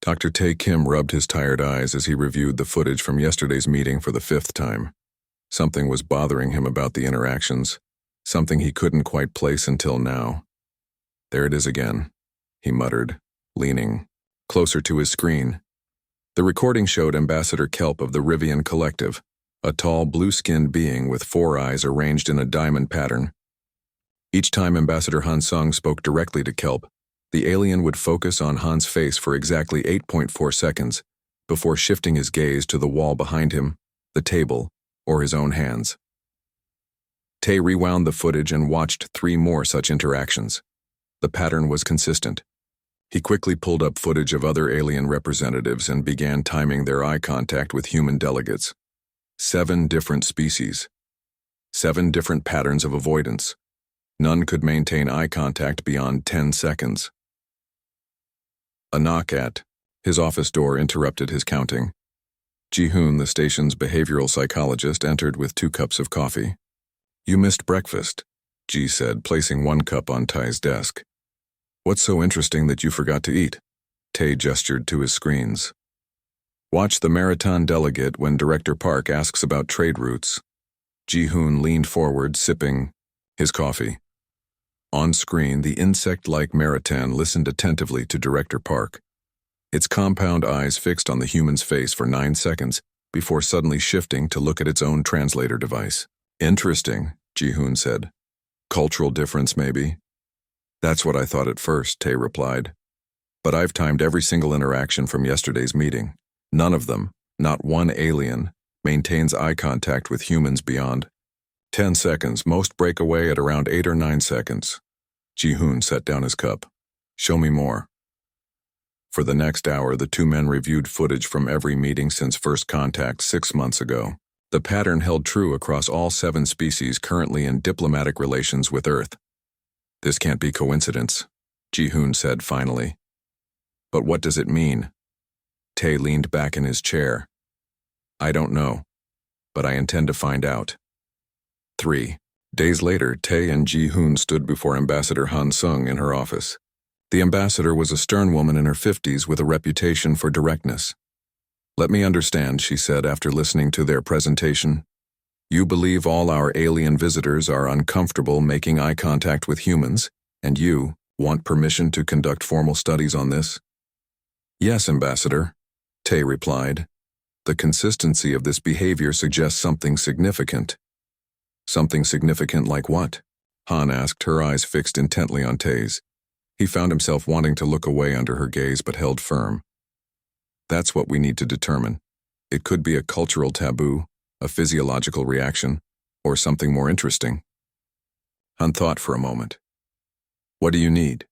Dr. Tae Kim rubbed his tired eyes as he reviewed the footage from yesterday's meeting for the 5th time. Something was bothering him about the interactions, something he couldn't quite place until now. There it is again, he muttered, leaning closer to his screen. The recording showed Ambassador Kelp of the Rivian Collective, a tall, blue-skinned being with 4 eyes arranged in a diamond pattern. Each time Ambassador Han Sung spoke directly to Kelp, the alien would focus on Han's face for exactly 8.4 seconds before shifting his gaze to the wall behind him, the table, or his own hands. Tae rewound the footage and watched 3 more such interactions. The pattern was consistent. He quickly pulled up footage of other alien representatives and began timing their eye contact with human delegates. 7 different species. 7 different patterns of avoidance. None could maintain eye contact beyond 10 seconds. A knock at his office door interrupted his counting. Ji-hoon, the station's behavioral psychologist, entered with 2 cups of coffee. "You missed breakfast," Ji said, placing 1 cup on Tae's desk. "What's so interesting that you forgot to eat?" Tae gestured to his screens. "Watch the Marathon delegate when Director Park asks about trade routes." Ji-hoon leaned forward, sipping his coffee. On screen, the insect-like Marathon listened attentively to Director Park, its compound eyes fixed on the human's face for 9 seconds before suddenly shifting to look at its own translator device. "Interesting," Ji-hoon said. "Cultural difference, maybe?" "That's what I thought at first," Tae replied. "But I've timed every single interaction from yesterday's meeting. None of them, not one alien, maintains eye contact with humans beyond 10 seconds. Most break away at around 8 or 9 seconds. Ji-hoon set down his cup. "Show me more." For the next hour, the 2 men reviewed footage from every meeting since first contact 6 months ago. The pattern held true across all 7 species currently in diplomatic relations with Earth. "This can't be coincidence," Ji-hoon said finally. "But what does it mean?" Tae leaned back in his chair. "I don't know, but I intend to find out." 3 days later, Tae and Ji-hoon stood before Ambassador Han Sung in her office. The ambassador was a stern woman in her 50s with a reputation for directness. "Let me understand," she said after listening to their presentation. "You believe all our alien visitors are uncomfortable making eye contact with humans, and you want permission to conduct formal studies on this?" "Yes, Ambassador," Tae replied. "The consistency of this behavior suggests something significant." "Something significant like what?" Han asked, her eyes fixed intently on Tae's. He found himself wanting to look away under her gaze but held firm. "That's what we need to determine. It could be a cultural taboo, a physiological reaction, or something more interesting." Han thought for a moment. "What do you need?"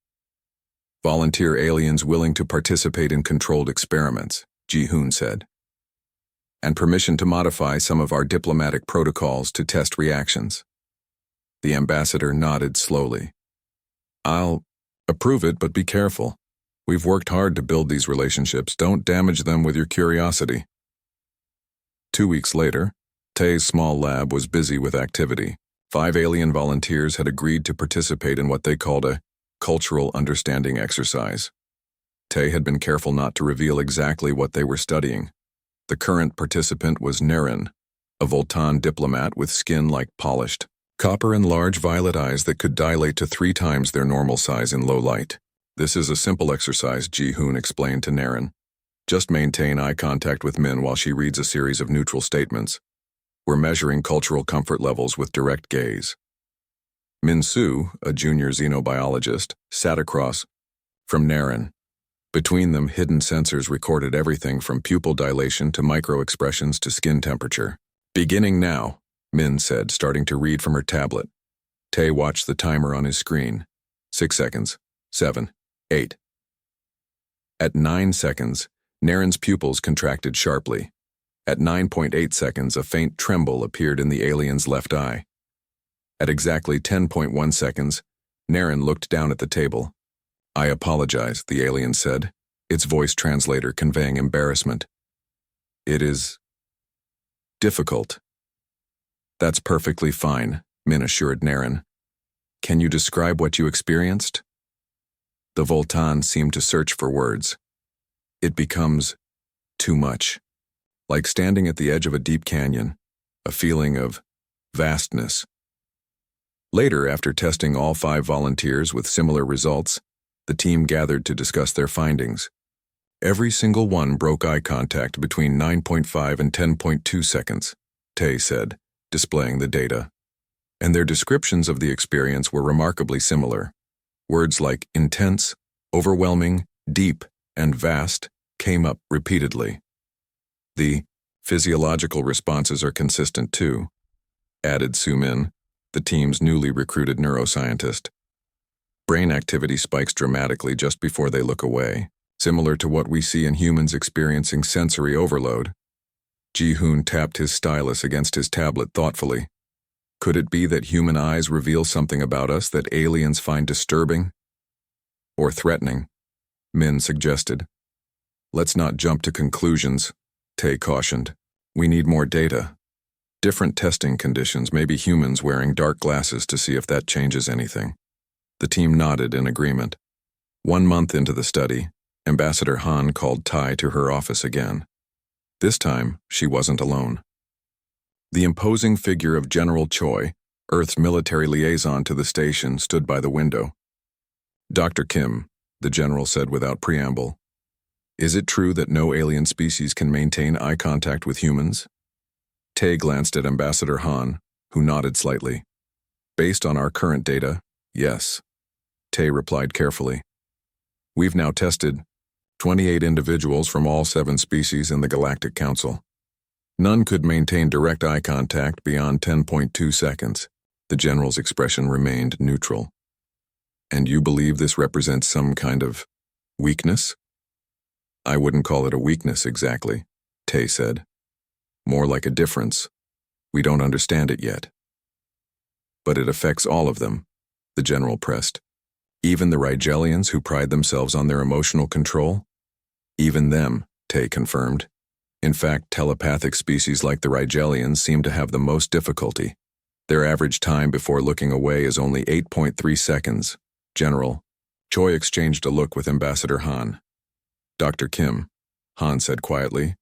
"Volunteer aliens willing to participate in controlled experiments," Ji-hoon said. "And permission to modify some of our diplomatic protocols to test reactions." The ambassador nodded slowly. "I'll approve it, but be careful. We've worked hard to build these relationships. Don't damage them with your curiosity." 2 weeks later, Tae's small lab was busy with activity. 5 alien volunteers had agreed to participate in what they called a cultural understanding exercise. Tae had been careful not to reveal exactly what they were studying. The current participant was Naren, a Voltan diplomat with skin like polished copper and large violet eyes that could dilate to 3 times their normal size in low light. "This is a simple exercise," Ji-hoon explained to Naren. "Just maintain eye contact with Min while she reads a series of neutral statements. We're measuring cultural comfort levels with direct gaze." Min Soo, a junior xenobiologist, sat across from Naren. Between them, hidden sensors recorded everything from pupil dilation to micro-expressions to skin temperature. "Beginning now," Min said, starting to read from her tablet. Tae watched the timer on his screen. 6 seconds. 7. 8. At 9 seconds, Naren's pupils contracted sharply. At 9.8 seconds, a faint tremble appeared in the alien's left eye. At exactly 10.1 seconds, Naren looked down at the table. "I apologize," the alien said, its voice translator conveying embarrassment. "It is difficult." "That's perfectly fine," Min assured Naren. "Can you describe what you experienced?" The Voltan seemed to search for words. It becomes too much. Like standing at the edge of a deep canyon, a feeling of vastness. Later, after testing all 5 volunteers with similar results, the team gathered to discuss their findings. Every single one broke eye contact between 9.5 and 10.2 seconds, Tay said, displaying the data. And their descriptions of the experience were remarkably similar. Words like intense, overwhelming, deep, and vast came up repeatedly. The physiological responses are consistent too, added Su-min, the team's newly recruited neuroscientist. Brain activity spikes dramatically just before they look away, similar to what we see in humans experiencing sensory overload. Ji-hoon tapped his stylus against his tablet thoughtfully. Could it be that human eyes reveal something about us that aliens find disturbing or threatening? Min suggested. Let's not jump to conclusions, Tay cautioned. We need more data. Different testing conditions, maybe humans wearing dark glasses to see if that changes anything. The team nodded in agreement. 1 month into the study, Ambassador Han called Tai to her office again. This time, she wasn't alone. The imposing figure of General Choi, Earth's military liaison to the station, stood by the window. Dr. Kim, the general said without preamble, is it true that no alien species can maintain eye contact with humans? Tay glanced at Ambassador Han, who nodded slightly. Based on our current data, yes. Tay replied carefully. We've now tested 28 individuals from all 7 species in the Galactic Council. None could maintain direct eye contact beyond 10.2 seconds. The general's expression remained neutral. And you believe this represents some kind of weakness? I wouldn't call it a weakness exactly, Tay said. More like a difference. We don't understand it yet. But it affects all of them, the general pressed. Even the Rigelians who pride themselves on their emotional control? Even them, Tay confirmed. In fact, telepathic species like the Rigelians seem to have the most difficulty. Their average time before looking away is only 8.3 seconds. General, Choi exchanged a look with Ambassador Han. Dr. Kim, Han said quietly,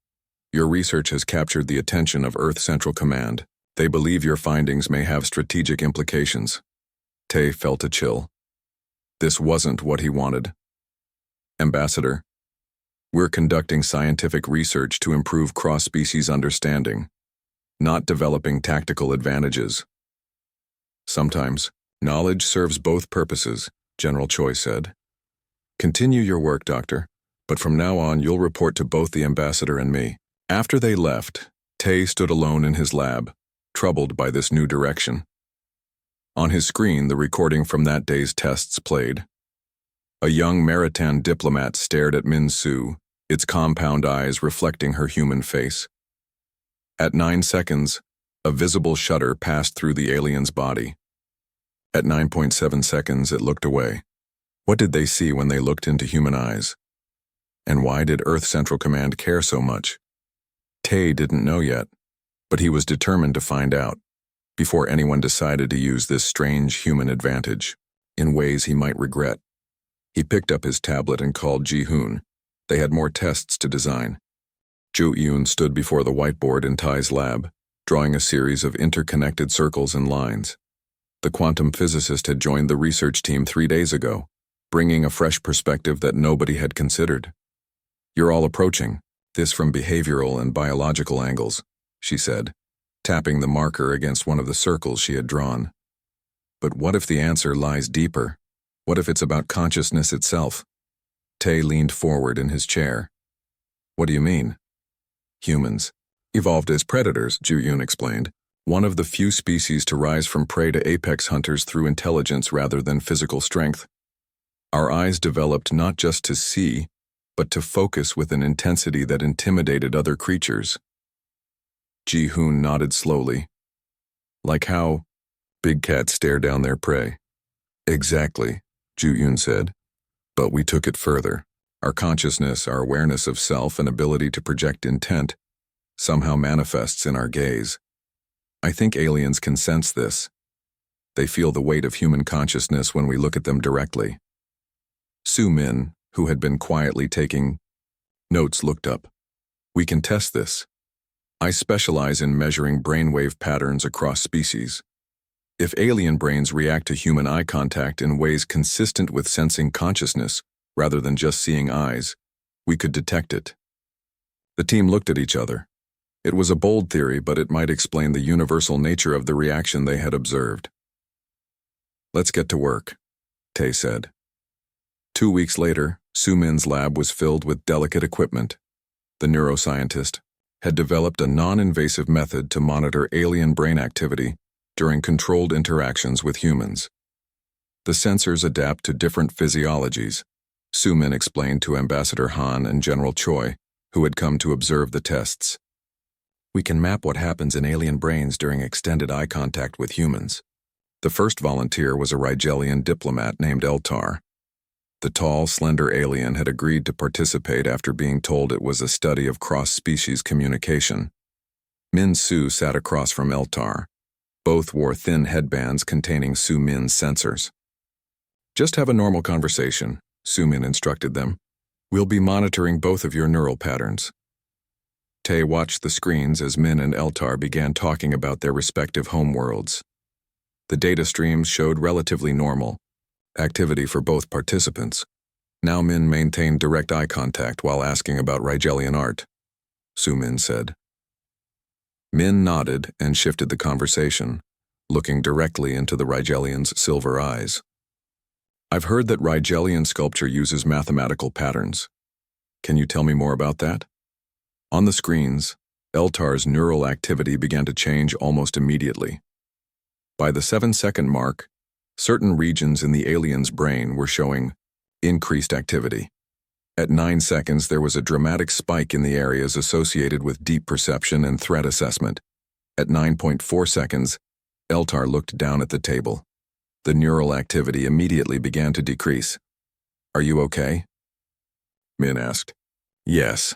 your research has captured the attention of Earth Central Command. They believe your findings may have strategic implications. Tay felt a chill. This wasn't what he wanted. Ambassador, we're conducting scientific research to improve cross-species understanding, not developing tactical advantages. Sometimes, knowledge serves both purposes, General Choi said. Continue your work, Doctor, but from now on you'll report to both the ambassador and me. After they left, Tay stood alone in his lab, troubled by this new direction. On his screen, the recording from that day's tests played. A young Maritan diplomat stared at Min Su, its compound eyes reflecting her human face. At 9 seconds, a visible shudder passed through the alien's body. At 9.7 seconds, it looked away. What did they see when they looked into human eyes? And why did Earth Central Command care so much? Tay didn't know yet, but he was determined to find out, before anyone decided to use this strange human advantage, in ways he might regret. He picked up his tablet and called Ji-hoon. They had more tests to design. Jo-yoon stood before the whiteboard in Tai's lab, drawing a series of interconnected circles and lines. The quantum physicist had joined the research team 3 days ago, bringing a fresh perspective that nobody had considered. You're all approaching this from behavioral and biological angles, she said, tapping the marker against one of the circles she had drawn. But what if the answer lies deeper? What if it's about consciousness itself? Tay leaned forward in his chair. What do you mean? Humans evolved as predators, Jo-yoon explained, one of the few species to rise from prey to apex hunters through intelligence rather than physical strength. Our eyes developed not just to see, but to focus with an intensity that intimidated other creatures. Ji-hoon nodded slowly. Like how big cats stare down their prey. Exactly, Jo-yoon said. But we took it further. Our consciousness, our awareness of self and ability to project intent, somehow manifests in our gaze. I think aliens can sense this. They feel the weight of human consciousness when we look at them directly. Su-min, who had been quietly taking Notes looked up. We can test this. I specialize in measuring brainwave patterns across species. If alien brains react to human eye contact in ways consistent with sensing consciousness, rather than just seeing eyes, we could detect it. The team looked at each other. It was a bold theory, but it might explain the universal nature of the reaction they had observed. Let's get to work, Tay said. 2 weeks later, Su Min's lab was filled with delicate equipment. The neuroscientist had developed a non-invasive method to monitor alien brain activity during controlled interactions with humans. The sensors adapt to different physiologies, Su Min explained to Ambassador Han and General Choi, who had come to observe the tests. We can map what happens in alien brains during extended eye contact with humans. The first volunteer was a Rigelian diplomat named Eltar. The tall, slender alien had agreed to participate after being told it was a study of cross-species communication. Min Su sat across from Eltar. Both wore thin headbands containing Su Min's sensors. Just have a normal conversation, Su Min instructed them. We'll be monitoring both of your neural patterns. Tay watched the screens as Min and Eltar began talking about their respective homeworlds. The data streams showed relatively normal activity for both participants. Now Min maintained direct eye contact while asking about Rigelian art, Su Min said. Min nodded and shifted the conversation, looking directly into the Rigelian's silver eyes. I've heard that Rigelian sculpture uses mathematical patterns. Can you tell me more about that? On the screens, Eltar's neural activity began to change almost immediately. By the 7-second mark, certain regions in the alien's brain were showing increased activity. At 9 seconds, there was a dramatic spike in the areas associated with deep perception and threat assessment. At 9.4 seconds, Eltar looked down at the table. The neural activity immediately began to decrease. Are you okay? Min asked. Yes,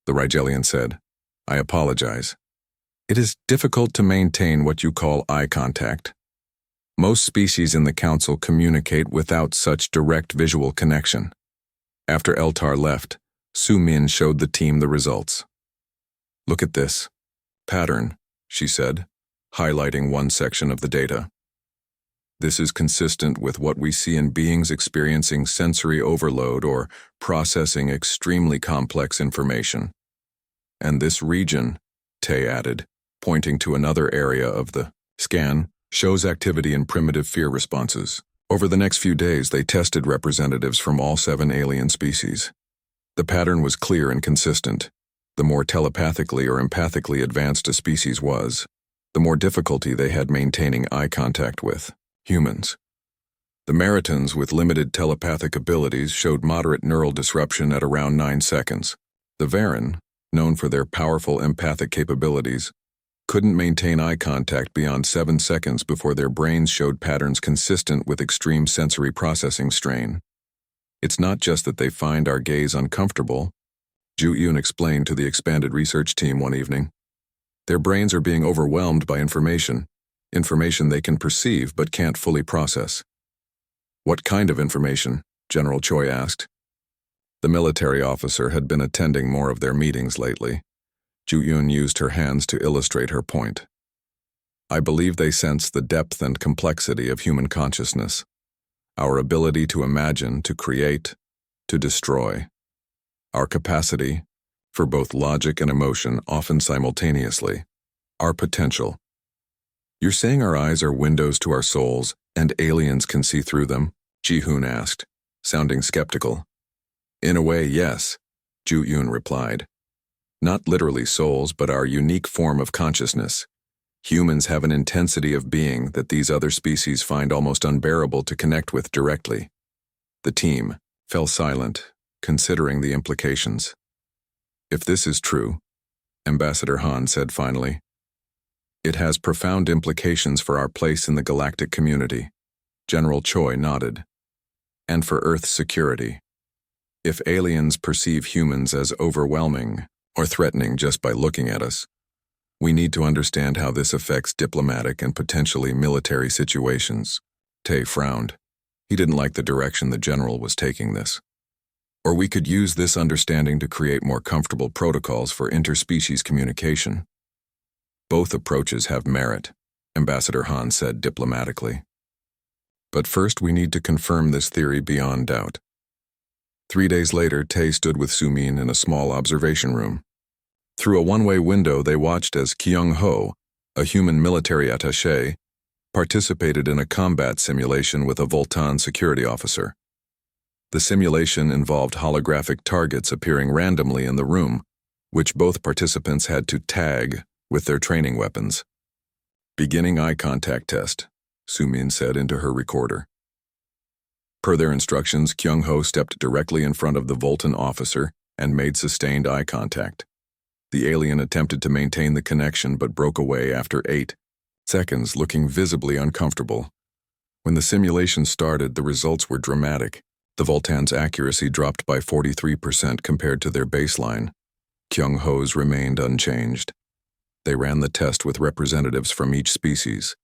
the Rigelian said. I apologize. It is difficult to maintain what you call eye contact. Most species in the Council communicate without such direct visual connection. After Eltar left, Su Min showed the team the results. Look at this pattern, she said, highlighting one section of the data. This is consistent with what we see in beings experiencing sensory overload or processing extremely complex information. And this region, Tay added, pointing to another area of the scan, shows activity in primitive fear responses. Over the next few days, they tested representatives from all 7 alien species. The pattern was clear and consistent. The more telepathically or empathically advanced a species was, the more difficulty they had maintaining eye contact with humans. The Meritans with limited telepathic abilities showed moderate neural disruption at around 9 seconds. The Varen, known for their powerful empathic capabilities, couldn't maintain eye contact beyond 7 seconds before their brains showed patterns consistent with extreme sensory processing strain. It's not just that they find our gaze uncomfortable, Ju Yun explained to the expanded research team one evening. Their brains are being overwhelmed by information they can perceive but can't fully process. What kind of information? General Choi asked. The military officer had been attending more of their meetings lately. Ju Yun used her hands to illustrate her point. I believe they sense the depth and complexity of human consciousness, our ability to imagine, to create, to destroy, our capacity for both logic and emotion, often simultaneously, our potential. You're saying our eyes are windows to our souls and aliens can see through them? Ji-hoon asked, sounding skeptical. In a way, yes, Ju Yun replied. Not literally souls, but our unique form of consciousness. Humans have an intensity of being that these other species find almost unbearable to connect with directly. The team fell silent, considering the implications. If this is true, Ambassador Han said finally, it has profound implications for our place in the galactic community. General Choi nodded. And for Earth's security. If aliens perceive humans as overwhelming or threatening just by looking at us, we need to understand how this affects diplomatic and potentially military situations. Tay frowned. He didn't like the direction the general was taking this. Or we could use this understanding to create more comfortable protocols for interspecies communication. Both approaches have merit, Ambassador Han said diplomatically. But first we need to confirm this theory beyond doubt. 3 days later, Tay stood with Sumin in a small observation room. Through a one-way window, they watched as Kyung-ho, a human military attaché, participated in a combat simulation with a Voltan security officer. The simulation involved holographic targets appearing randomly in the room, which both participants had to tag with their training weapons. Beginning eye contact test, Sumin said into her recorder. Per their instructions, Kyung-ho stepped directly in front of the Voltan officer and made sustained eye contact. The alien attempted to maintain the connection but broke away after 8 seconds, looking visibly uncomfortable. When the simulation started, the results were dramatic. The Voltan's accuracy dropped by 43% compared to their baseline. Kyung-ho's remained unchanged. They ran the test with representatives from each species.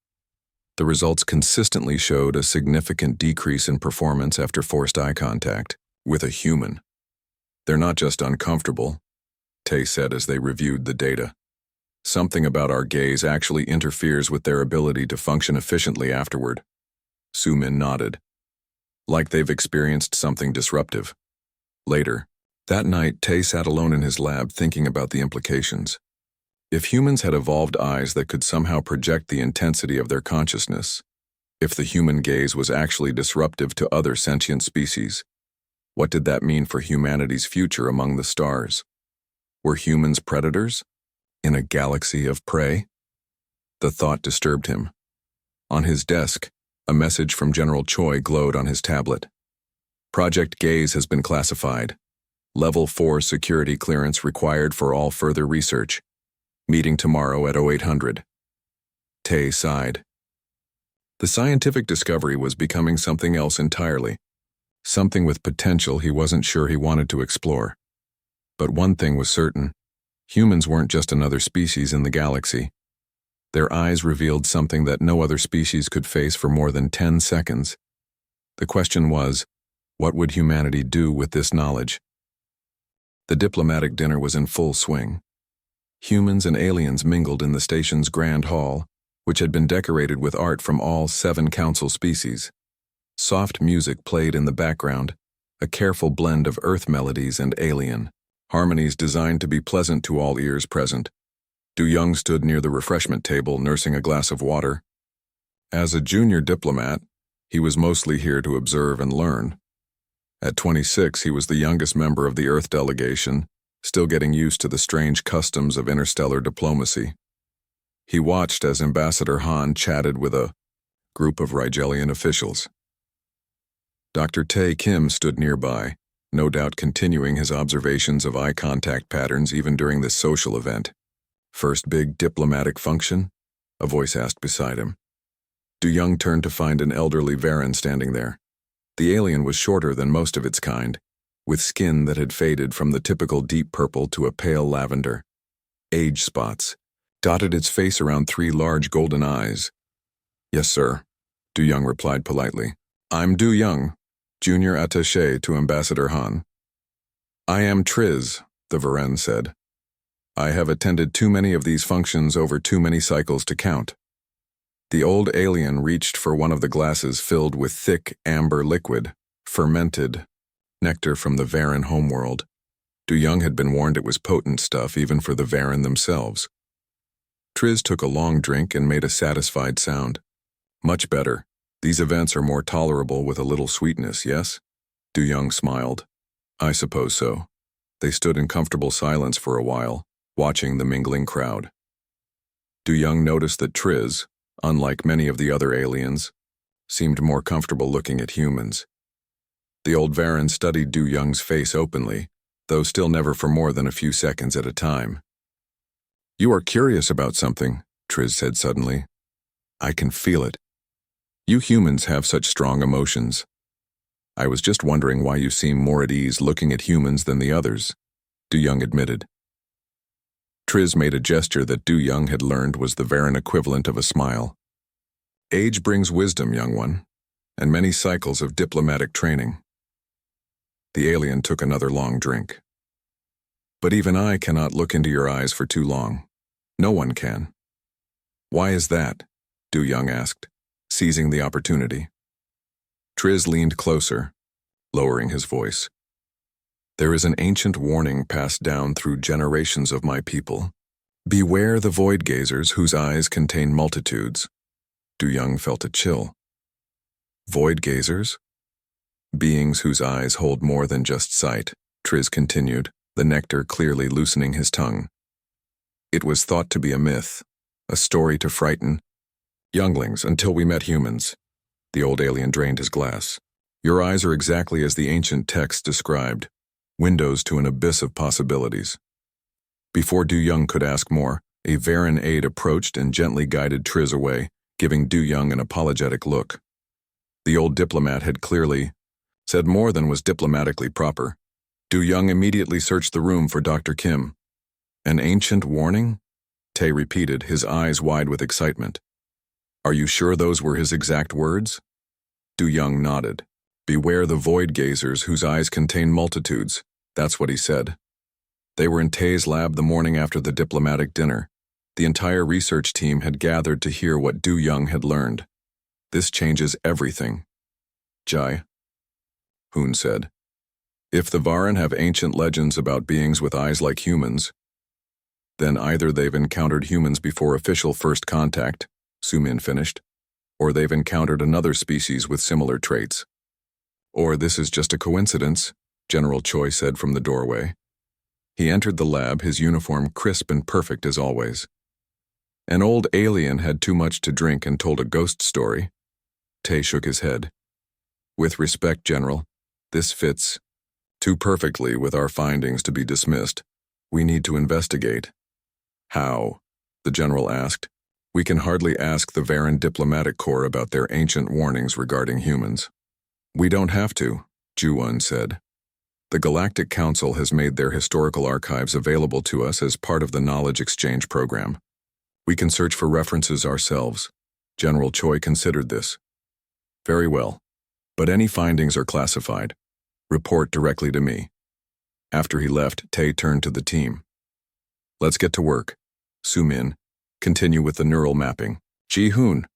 The results consistently showed a significant decrease in performance after forced eye contact with a human. They're not just uncomfortable, Tay said as they reviewed the data. Something about our gaze actually interferes with their ability to function efficiently afterward. Sumin nodded. Like they've experienced something disruptive. Later, that night, Tay sat alone in his lab thinking about the implications. If humans had evolved eyes that could somehow project the intensity of their consciousness, if the human gaze was actually disruptive to other sentient species, what did that mean for humanity's future among the stars? Were humans predators? In a galaxy of prey? The thought disturbed him. On his desk, a message from General Choi glowed on his tablet. Project Gaze has been classified. Level 4 security clearance required for all further research. Meeting tomorrow at 0800. Tay sighed. The scientific discovery was becoming something else entirely. Something with potential he wasn't sure he wanted to explore. But one thing was certain. Humans weren't just another species in the galaxy. Their eyes revealed something that no other species could face for more than 10 seconds. The question was, what would humanity do with this knowledge? The diplomatic dinner was in full swing. Humans and aliens mingled in the station's grand hall, which had been decorated with art from all 7 council species. Soft music played in the background, a careful blend of Earth melodies and alien harmonies designed to be pleasant to all ears present. Du Young stood near the refreshment table, nursing a glass of water. As a junior diplomat, he was mostly here to observe and learn. At 26, he was the youngest member of the Earth delegation, still getting used to the strange customs of interstellar diplomacy. He watched as Ambassador Han chatted with a group of Rigelian officials. Dr. Tae Kim stood nearby, no doubt continuing his observations of eye contact patterns even during this social event. First big diplomatic function? A voice asked beside him. Du Young turned to find an elderly Varan standing there. The alien was shorter than most of its kind, with skin that had faded from the typical deep purple to a pale lavender. Age spots dotted its face around 3 large golden eyes. Yes, sir, Du Young replied politely. I'm Du Young, junior attaché to Ambassador Han. I am Triz, the Varan said. I have attended too many of these functions over too many cycles to count. The old alien reached for one of the glasses filled with thick amber liquid, fermented, nectar from the Varan homeworld. Du Young had been warned it was potent stuff even for the Varan themselves. Triz took a long drink and made a satisfied sound. Much better. These events are more tolerable with a little sweetness, yes? Du Young smiled. I suppose so. They stood in comfortable silence for a while, watching the mingling crowd. Du Young noticed that Triz, unlike many of the other aliens, seemed more comfortable looking at humans. The old Varan studied Du Young's face openly, though still never for more than a few seconds at a time. You are curious about something, Triz said suddenly. I can feel it. You humans have such strong emotions. I was just wondering why you seem more at ease looking at humans than the others, Du Young admitted. Triz made a gesture that Du Young had learned was the Varan equivalent of a smile. Age brings wisdom, young one, and many cycles of diplomatic training. The alien took another long drink. But even I cannot look into your eyes for too long. No one can. Why is that? Du Young asked, seizing the opportunity. Triz leaned closer, lowering his voice. There is an ancient warning passed down through generations of my people. Beware the void gazers whose eyes contain multitudes. Du Young felt a chill. Void gazers? Beings whose eyes hold more than just sight, Triz continued, the nectar clearly loosening his tongue. It was thought to be a myth, a story to frighten younglings until we met humans. The old alien drained his glass. Your eyes are exactly as the ancient text described, windows to an abyss of possibilities. Before Du Young could ask more, a Varen aide approached and gently guided Triz away, giving Du Young an apologetic look. The old diplomat had clearly said more than was diplomatically proper. Du Young immediately searched the room for Dr. Kim. An ancient warning? Tay repeated, his eyes wide with excitement. Are you sure those were his exact words? Du Young nodded. Beware the void gazers whose eyes contain multitudes. That's what he said. They were in Tay's lab the morning after the diplomatic dinner. The entire research team had gathered to hear what Du Young had learned. This changes everything. Jai, Hoon said. If the Varen have ancient legends about beings with eyes like humans, then either they've encountered humans before official first contact, Sumin finished, or they've encountered another species with similar traits. Or this is just a coincidence, General Choi said from the doorway. He entered the lab, his uniform crisp and perfect as always. An old alien had too much to drink and told a ghost story. Tay shook his head. With respect, General, this fits too perfectly with our findings to be dismissed. We need to investigate. How? The general asked. We can hardly ask the Varen diplomatic corps about their ancient warnings regarding humans. We don't have to, Ju-Won said. The Galactic Council has made their historical archives available to us as part of the knowledge exchange program. We can search for references ourselves. General Choi considered this. Very well. But any findings are classified. Report directly to me. After he left, Tay turned to the team. Let's get to work. Sumin, continue with the neural mapping. Ji-Hoon,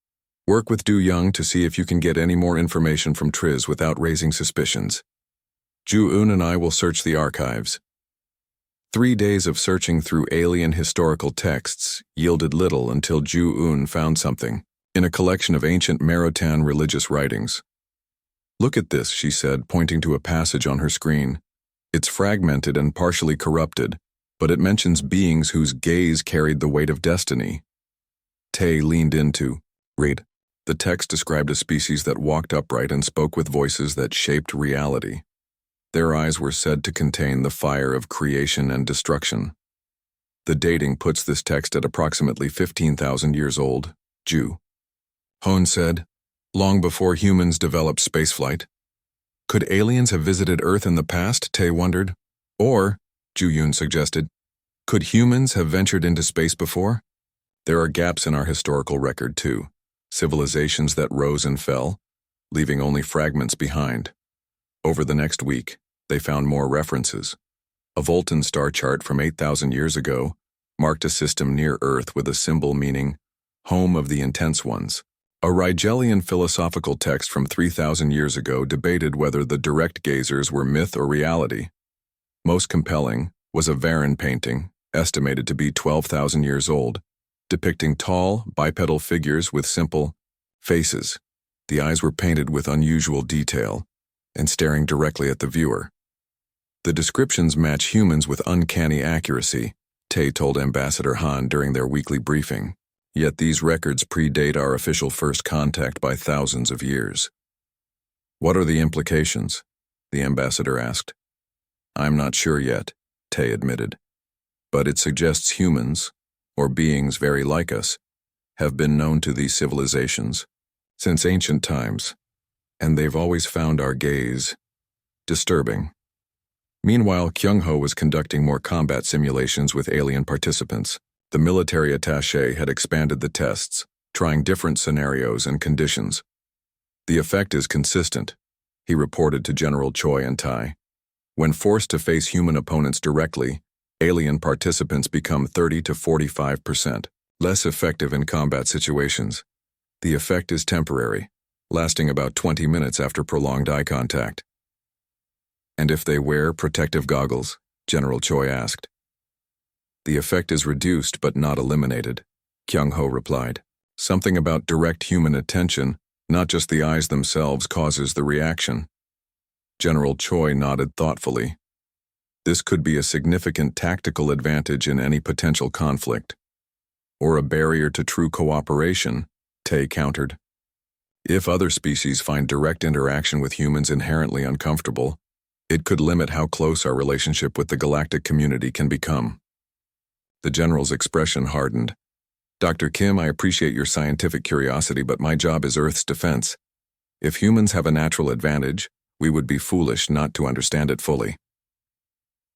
work with Du Young to see if you can get any more information from Triz without raising suspicions. Ju-Eun and I will search the archives. 3 days of searching through alien historical texts yielded little until Ju-Eun found something in a collection of ancient Marotan religious writings. Look at this, she said, pointing to a passage on her screen. It's fragmented and partially corrupted, but it mentions beings whose gaze carried the weight of destiny. Tay leaned in to read. The text described a species that walked upright and spoke with voices that shaped reality. Their eyes were said to contain the fire of creation and destruction. The dating puts this text at approximately 15,000 years old, Ju. Hone said, long before humans developed spaceflight. Could aliens have visited Earth in the past, Tay wondered? Or, Ju-Yoon suggested, could humans have ventured into space before? There are gaps in our historical record, too. Civilizations that rose and fell, leaving only fragments behind. Over the next week, they found more references. A Voltan star chart from 8,000 years ago marked a system near Earth with a symbol meaning home of the intense ones. A Rigelian philosophical text from 3,000 years ago debated whether the direct gazers were myth or reality. Most compelling was a Varen painting, estimated to be 12,000 years old, depicting tall, bipedal figures with simple faces. The eyes were painted with unusual detail and staring directly at the viewer. The descriptions match humans with uncanny accuracy, Tay told Ambassador Han during their weekly briefing. Yet these records predate our official first contact by thousands of years. What are the implications? The ambassador asked. I'm not sure yet, Tay admitted. But it suggests humans, or beings very like us, have been known to these civilizations since ancient times, and they've always found our gaze disturbing. Meanwhile, Kyung-ho was conducting more combat simulations with alien participants. The military attaché had expanded the tests, trying different scenarios and conditions. The effect is consistent, he reported to General Choi and Tai. When forced to face human opponents directly, alien participants become 30 to 45% less effective in combat situations. The effect is temporary, lasting about 20 minutes after prolonged eye contact. And if they wear protective goggles? General Choi asked. The effect is reduced but not eliminated, Kyung-ho replied. Something about direct human attention, not just the eyes themselves, causes the reaction. General Choi nodded thoughtfully. This could be a significant tactical advantage in any potential conflict. Or a barrier to true cooperation, Tae countered. If other species find direct interaction with humans inherently uncomfortable, it could limit how close our relationship with the galactic community can become. The general's expression hardened. Dr. Kim, I appreciate your scientific curiosity, but my job is Earth's defense. If humans have a natural advantage, we would be foolish not to understand it fully.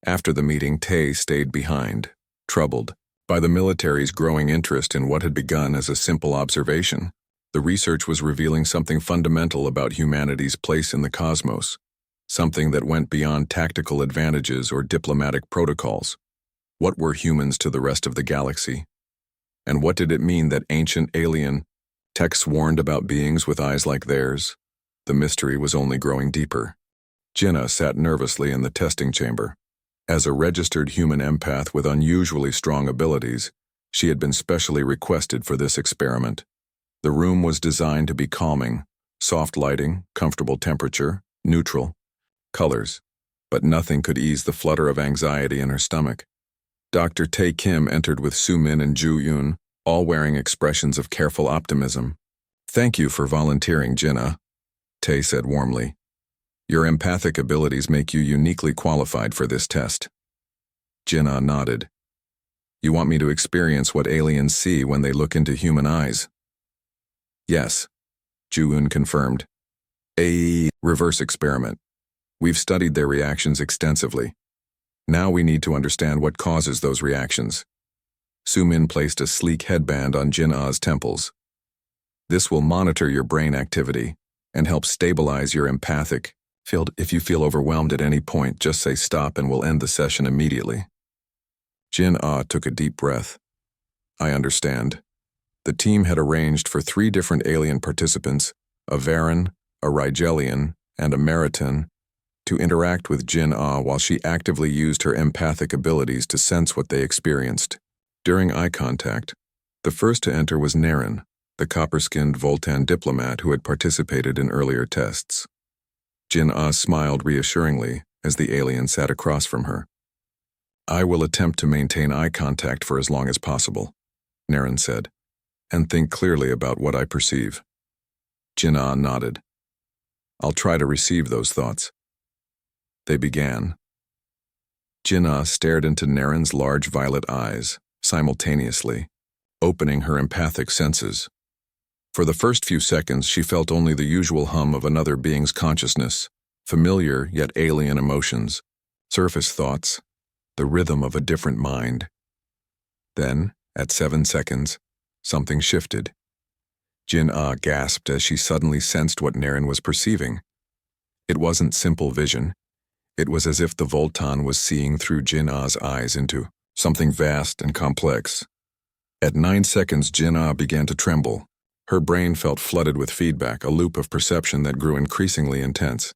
After the meeting, Tae stayed behind, troubled by the military's growing interest in what had begun as a simple observation. The research was revealing something fundamental about humanity's place in the cosmos, something that went beyond tactical advantages or diplomatic protocols. What were humans to the rest of the galaxy? And what did it mean that ancient alien texts warned about beings with eyes like theirs? The mystery was only growing deeper. Jinna sat nervously in the testing chamber. As a registered human empath with unusually strong abilities, she had been specially requested for this experiment. The room was designed to be calming, soft lighting, comfortable temperature, neutral colors, but nothing could ease the flutter of anxiety in her stomach. Dr. Tae Kim entered with Su-min and Ju-yoon, all wearing expressions of careful optimism. Thank you for volunteering, Jinna, Tae said warmly. Your empathic abilities make you uniquely qualified for this test. Jinna nodded. You want me to experience what aliens see when they look into human eyes? Yes, Ju-yoon confirmed. A reverse experiment. We've studied their reactions extensively. Now we need to understand what causes those reactions. Su-min placed a sleek headband on Jin-ah's temples. This will monitor your brain activity and help stabilize your empathic field. If you feel overwhelmed at any point, just say stop and we'll end the session immediately. Jin-ah took a deep breath. I understand. The team had arranged for 3 different alien participants, a Varan, a Rigelian, and a Meritan, to interact with Jin-ah while she actively used her empathic abilities to sense what they experienced. During eye contact, the first to enter was Naren, the copper-skinned Voltan diplomat who had participated in earlier tests. Jin-ah smiled reassuringly as the alien sat across from her. I will attempt to maintain eye contact for as long as possible, Naren said, and think clearly about what I perceive. Jin-ah nodded. I'll try to receive those thoughts. They began. Jin-ah stared into Naren's large violet eyes, simultaneously, opening her empathic senses. For the first few seconds, she felt only the usual hum of another being's consciousness, familiar yet alien emotions, surface thoughts, the rhythm of a different mind. Then, at 7 seconds, something shifted. Jin-ah gasped as she suddenly sensed what Naren was perceiving. It wasn't simple vision. It was as if the Voltan was seeing through Jin-ah's eyes into something vast and complex. At 9 seconds, Jin-ah began to tremble. Her brain felt flooded with feedback, a loop of perception that grew increasingly intense.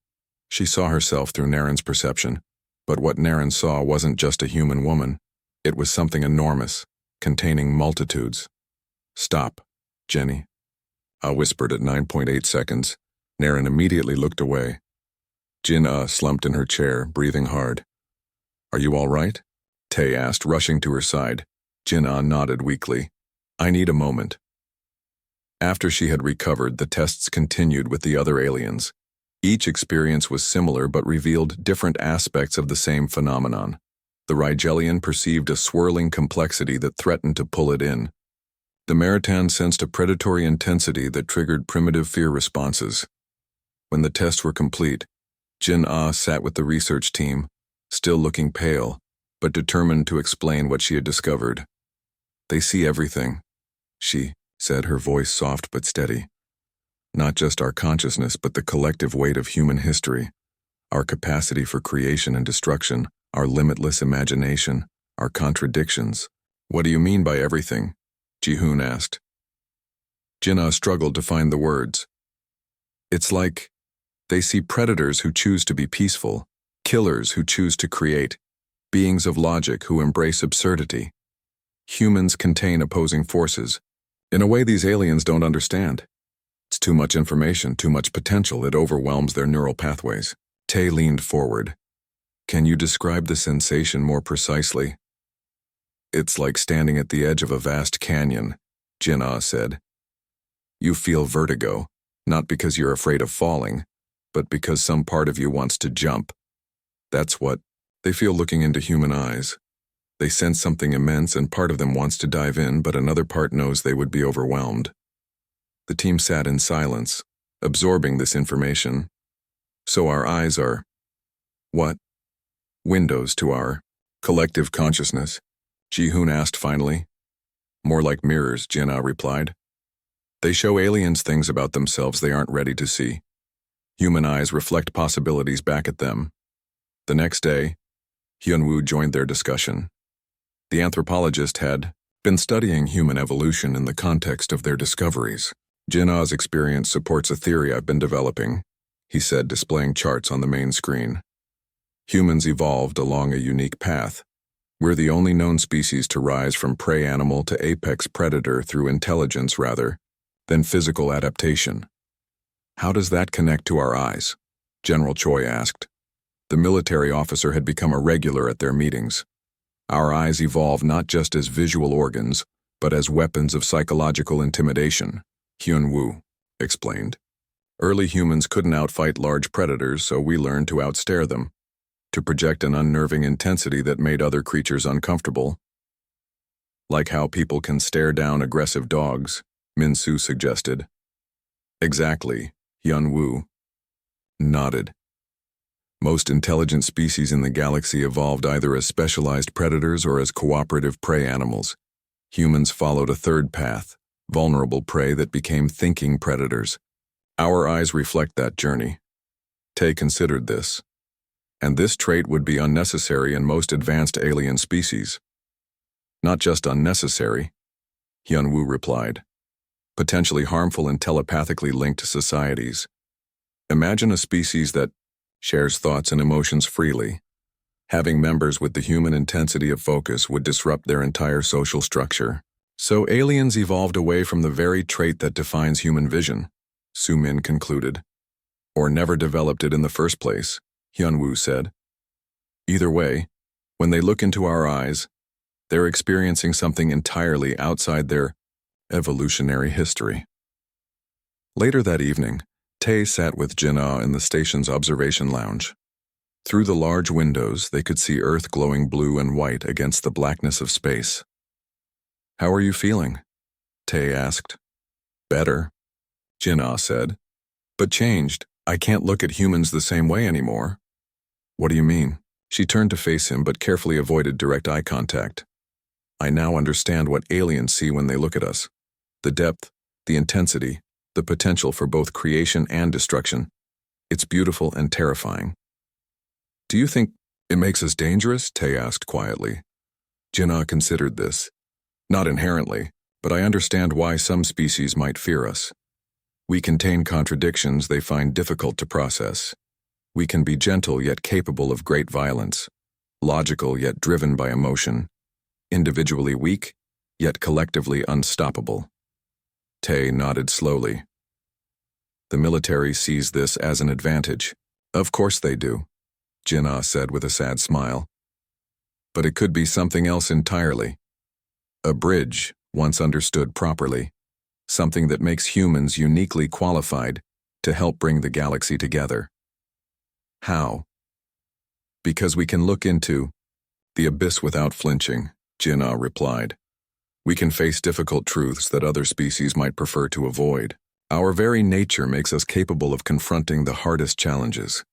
She saw herself through Naren's perception, but what Naren saw wasn't just a human woman. It was something enormous, containing multitudes. Stop, Jenny. I whispered at 9.8 seconds. Naren immediately looked away. Jin-ah slumped in her chair, breathing hard. Are you all right? Tae asked, rushing to her side. Jin-ah nodded weakly. I need a moment. After she had recovered, the tests continued with the other aliens. Each experience was similar but revealed different aspects of the same phenomenon. The Rigelian perceived a swirling complexity that threatened to pull it in. The Meritan sensed a predatory intensity that triggered primitive fear responses. When the tests were complete, Jin-ah sat with the research team, still looking pale, but determined to explain what she had discovered. They see everything, she said, her voice soft but steady. Not just our consciousness, but the collective weight of human history. Our capacity for creation and destruction, our limitless imagination, our contradictions. What do you mean by everything? Ji-hoon asked. Jinnah struggled to find the words. It's like they see predators who choose to be peaceful, killers who choose to create, beings of logic who embrace absurdity. Humans contain opposing forces. In a way these aliens don't understand. It's too much information, too much potential. It overwhelms their neural pathways. Tae leaned forward. Can you describe the sensation more precisely? It's like standing at the edge of a vast canyon, Jinnah said. You feel vertigo, not because you're afraid of falling, but because some part of you wants to jump. That's what they feel looking into human eyes. They sense something immense and part of them wants to dive in, but another part knows they would be overwhelmed. The team sat in silence, absorbing this information. So our eyes are, what? Windows to our collective consciousness, Ji-hoon asked finally. More like mirrors, Jinnah replied. They show aliens things about themselves they aren't ready to see. Human eyes reflect possibilities back at them. The next day, Hyun-woo joined their discussion. The anthropologist had been studying human evolution in the context of their discoveries. Jinnah's experience supports a theory I've been developing, he said, displaying charts on the main screen. Humans evolved along a unique path. We're the only known species to rise from prey animal to apex predator through intelligence rather than physical adaptation. How does that connect to our eyes? General Choi asked. The military officer had become a regular at their meetings. Our eyes evolved not just as visual organs, but as weapons of psychological intimidation, Hyun-woo explained. Early humans couldn't outfight large predators, so we learned to outstare them, to project an unnerving intensity that made other creatures uncomfortable. Like how people can stare down aggressive dogs, Min-soo suggested. Exactly, Hyun-woo nodded. Most intelligent species in the galaxy evolved either as specialized predators or as cooperative prey animals. Humans followed a third path, vulnerable prey that became thinking predators. Our eyes reflect that journey. Tae considered this. And this trait would be unnecessary in most advanced alien species. Not just unnecessary, Hyun-woo replied. Potentially harmful in telepathically linked societies. Imagine a species that shares thoughts and emotions freely. Having members with the human intensity of focus would disrupt their entire social structure. So aliens evolved away from the very trait that defines human vision, Soo-min concluded. Or never developed it in the first place, Hyun-woo said. Either way, when they look into our eyes, they're experiencing something entirely outside their evolutionary history. Later that evening, Tae sat with Jinnah in the station's observation lounge. Through the large windows, they could see Earth glowing blue and white against the blackness of space. How are you feeling? Tae asked. Better, Jinnah said. But changed. I can't look at humans the same way anymore. What do you mean? She turned to face him but carefully avoided direct eye contact. I now understand what aliens see when they look at us. The depth, the intensity, the potential for both creation and destruction. It's beautiful and terrifying. Do you think it makes us dangerous? Tae asked quietly. Jinnah considered this. Not inherently, but I understand why some species might fear us. We contain contradictions they find difficult to process. We can be gentle yet capable of great violence, logical yet driven by emotion, individually weak, yet collectively unstoppable. Tae nodded slowly. The military sees this as an advantage. Of course they do, Jinnah said with a sad smile. But it could be something else entirely. A bridge, once understood properly. Something that makes humans uniquely qualified to help bring the galaxy together. How? Because we can look into the abyss without flinching, Jinnah replied. We can face difficult truths that other species might prefer to avoid. Our very nature makes us capable of confronting the hardest challenges.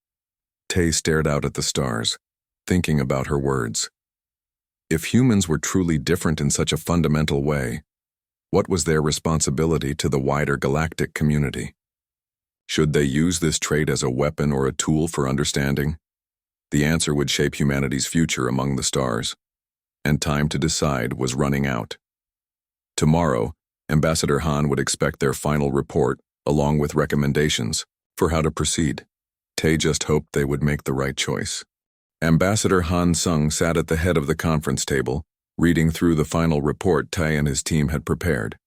Tae stared out at the stars, thinking about her words. If humans were truly different in such a fundamental way, what was their responsibility to the wider galactic community? Should they use this trait as a weapon or a tool for understanding? The answer would shape humanity's future among the stars, and time to decide was running out. Tomorrow, Ambassador Han would expect their final report, along with recommendations for how to proceed. Tay just hoped they would make the right choice. Ambassador Han Sung sat at the head of the conference table, reading through the final report Tay and his team had prepared.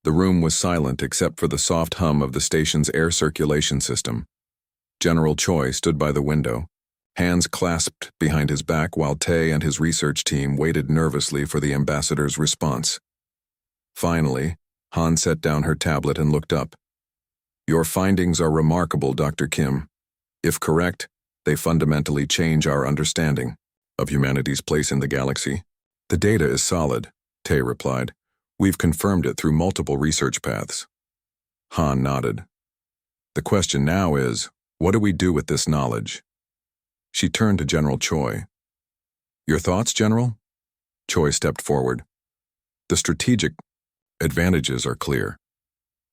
The room was silent except for the soft hum of the station's air circulation system. General Choi stood by the window, hands clasped behind his back while Tay and his research team waited nervously for the ambassador's response. Finally, Han set down her tablet and looked up. "Your findings are remarkable, Dr. Kim. If correct, they fundamentally change our understanding of humanity's place in the galaxy." "The data is solid," Tay replied. "We've confirmed it through multiple research paths." Han nodded. "The question now is, what do we do with this knowledge?" She turned to General Choi. "Your thoughts, General?" Choi stepped forward. "The strategic advantages are clear.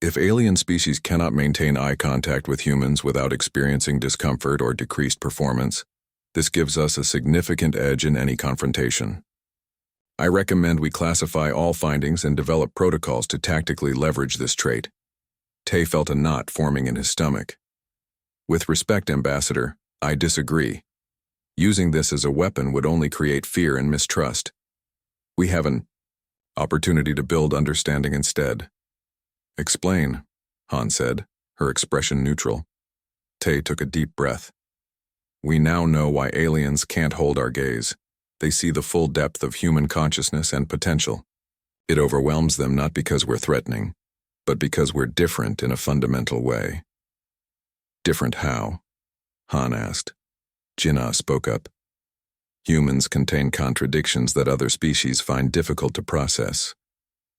If alien species cannot maintain eye contact with humans without experiencing discomfort or decreased performance, this gives us a significant edge in any confrontation. I recommend we classify all findings and develop protocols to tactically leverage this trait." Tay felt a knot forming in his stomach. "With respect, Ambassador, I disagree. Using this as a weapon would only create fear and mistrust. We have an opportunity to build understanding instead." "Explain," Han said, her expression neutral. Tay took a deep breath. "We now know why aliens can't hold our gaze. They see the full depth of human consciousness and potential. It overwhelms them not because we're threatening, but because we're different in a fundamental way." "Different how?" Han asked. Jinnah spoke up. "Humans contain contradictions that other species find difficult to process.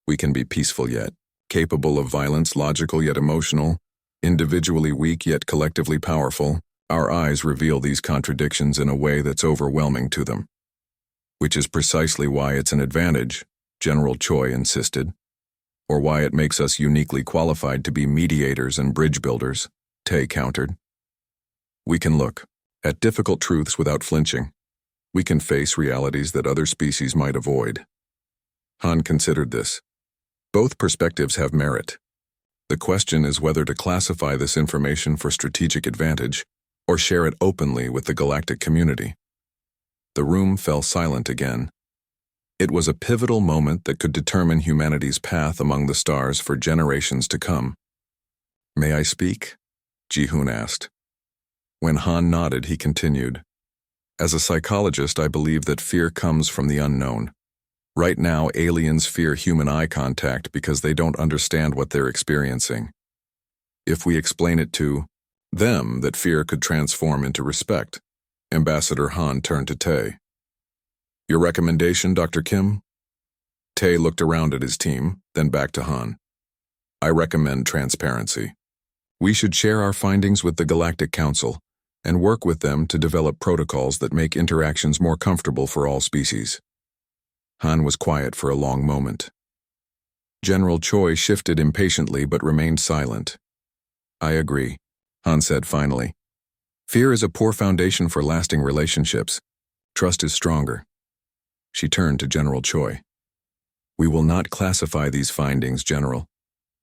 We can be peaceful yet capable of violence, logical yet emotional, individually weak yet collectively powerful. Our eyes reveal these contradictions in a way that's overwhelming to them." "Which is precisely why it's an advantage," General Choi insisted. "Or why it makes us uniquely qualified to be mediators and bridge builders," Tay countered. "We can look at difficult truths without flinching. We can face realities that other species might avoid." Han considered this. Both perspectives have merit. The question is whether to classify this information for strategic advantage or share it openly with the galactic community. The room fell silent again. It was a pivotal moment that could determine humanity's path among the stars for generations to come. "May I speak?" Ji-hoon asked. When Han nodded, he continued. "As a psychologist, I believe that fear comes from the unknown. Right now, aliens fear human eye contact because they don't understand what they're experiencing. If we explain it to them, that fear could transform into respect." Ambassador Han turned to Tay. "Your recommendation, Dr. Kim?" Tay looked around at his team, then back to Han. "I recommend transparency. We should share our findings with the Galactic Council and work with them to develop protocols that make interactions more comfortable for all species." Han was quiet for a long moment. General Choi shifted impatiently but remained silent. "I agree," Han said finally. "Fear is a poor foundation for lasting relationships. Trust is stronger." She turned to General Choi. "We will not classify these findings, General.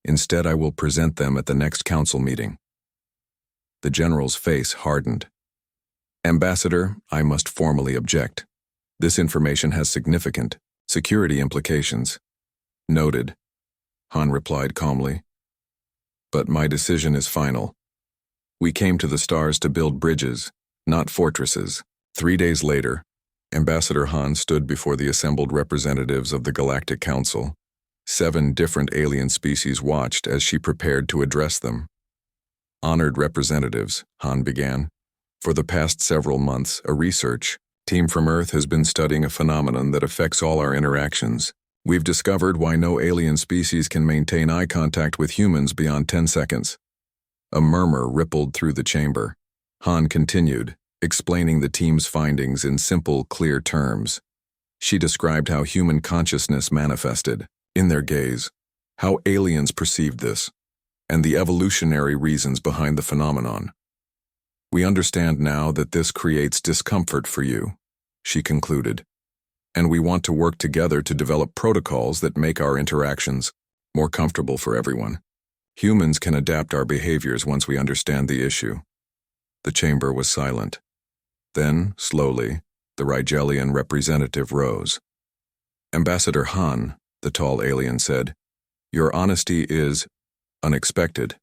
Instead, I will present them at the next council meeting." The general's face hardened. "Ambassador, I must formally object. This information has significant security implications." "Noted," Han replied calmly. "But my decision is final. We came to the stars to build bridges, not fortresses." 3 days later, Ambassador Han stood before the assembled representatives of the Galactic Council. 7 different alien species watched as she prepared to address them. "Honored representatives," Han began. "For the past several months, a research team from Earth has been studying a phenomenon that affects all our interactions. We've discovered why no alien species can maintain eye contact with humans beyond 10 seconds. A murmur rippled through the chamber. Han continued, explaining the team's findings in simple, clear terms. She described how human consciousness manifested in their gaze, how aliens perceived this, and the evolutionary reasons behind the phenomenon. We understand now that this creates discomfort for you, she concluded, and we want to work together to develop protocols that make our interactions more comfortable for everyone. Humans can adapt our behaviors once we understand the issue. The chamber was silent. Then, slowly, the Rigelian representative rose. Ambassador Han, the tall alien said, "Your honesty is unexpected.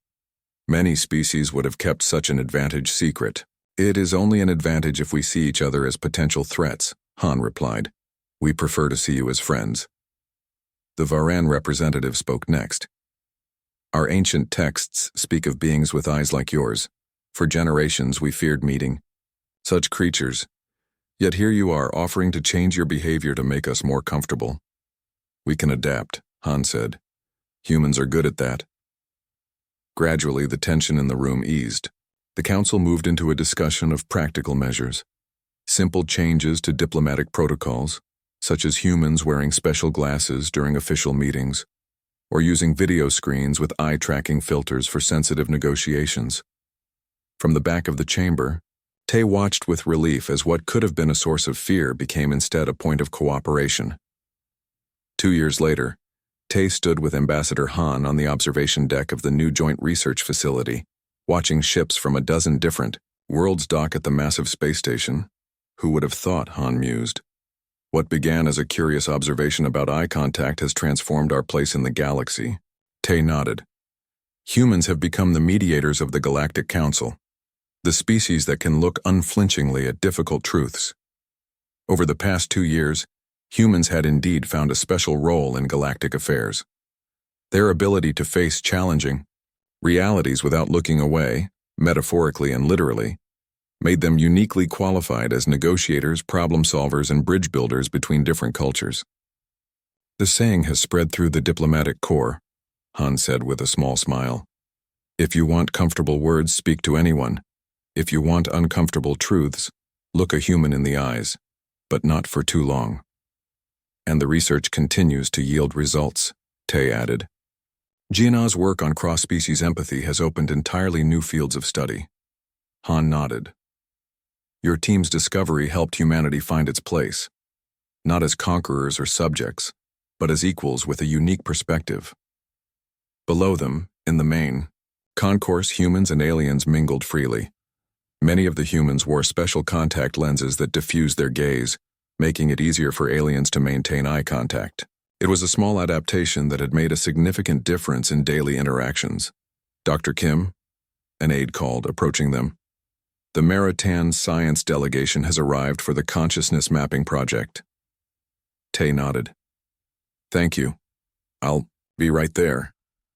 Many species would have kept such an advantage secret." "It is only an advantage if we see each other as potential threats," Han replied. "We prefer to see you as friends." The Varan representative spoke next. "Our ancient texts speak of beings with eyes like yours. For generations we feared meeting such creatures. Yet here you are offering to change your behavior to make us more comfortable." "We can adapt," Han said. "Humans are good at that." Gradually, the tension in the room eased. The council moved into a discussion of practical measures. Simple changes to diplomatic protocols, such as humans wearing special glasses during official meetings, or using video screens with eye-tracking filters for sensitive negotiations. From the back of the chamber, Tay watched with relief as what could have been a source of fear became instead a point of cooperation. 2 years later, Tay stood with Ambassador Han on the observation deck of the new joint research facility, watching ships from a dozen different worlds dock at the massive space station. Who would have thought, Han mused. What began as a curious observation about eye contact has transformed our place in the galaxy. Tay nodded. Humans have become the mediators of the Galactic Council, the species that can look unflinchingly at difficult truths. Over the past 2 years, humans had indeed found a special role in galactic affairs. Their ability to face challenging realities without looking away, metaphorically and literally, made them uniquely qualified as negotiators, problem solvers, and bridge builders between different cultures. The saying has spread through the diplomatic corps, Han said with a small smile. If you want comfortable words, speak to anyone. If you want uncomfortable truths, look a human in the eyes, but not for too long. And the research continues to yield results, Tay added. Jiana's work on cross-species empathy has opened entirely new fields of study. Han nodded. Your team's discovery helped humanity find its place, not as conquerors or subjects, but as equals with a unique perspective. Below them, in the main, concourse humans and aliens mingled freely. Many of the humans wore special contact lenses that diffused their gaze, making it easier for aliens to maintain eye contact. It was a small adaptation that had made a significant difference in daily interactions. Dr. Kim, an aide called, approaching them. The Maritan science delegation has arrived for the consciousness mapping project. Tay nodded. Thank you. I'll be right there.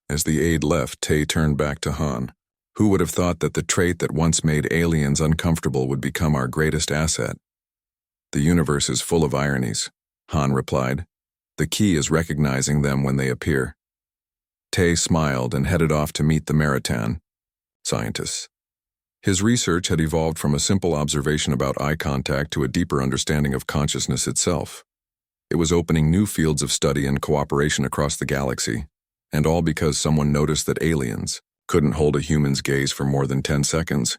As the aide left, Tay turned back to Han. Who would have thought that the trait that once made aliens uncomfortable would become our greatest asset? The universe is full of ironies, Han replied. The key is recognizing them when they appear. Tay smiled and headed off to meet the Maritan scientists. His research had evolved from a simple observation about eye contact to a deeper understanding of consciousness itself. It was opening new fields of study and cooperation across the galaxy, and all because someone noticed that aliens couldn't hold a human's gaze for more than 10 seconds.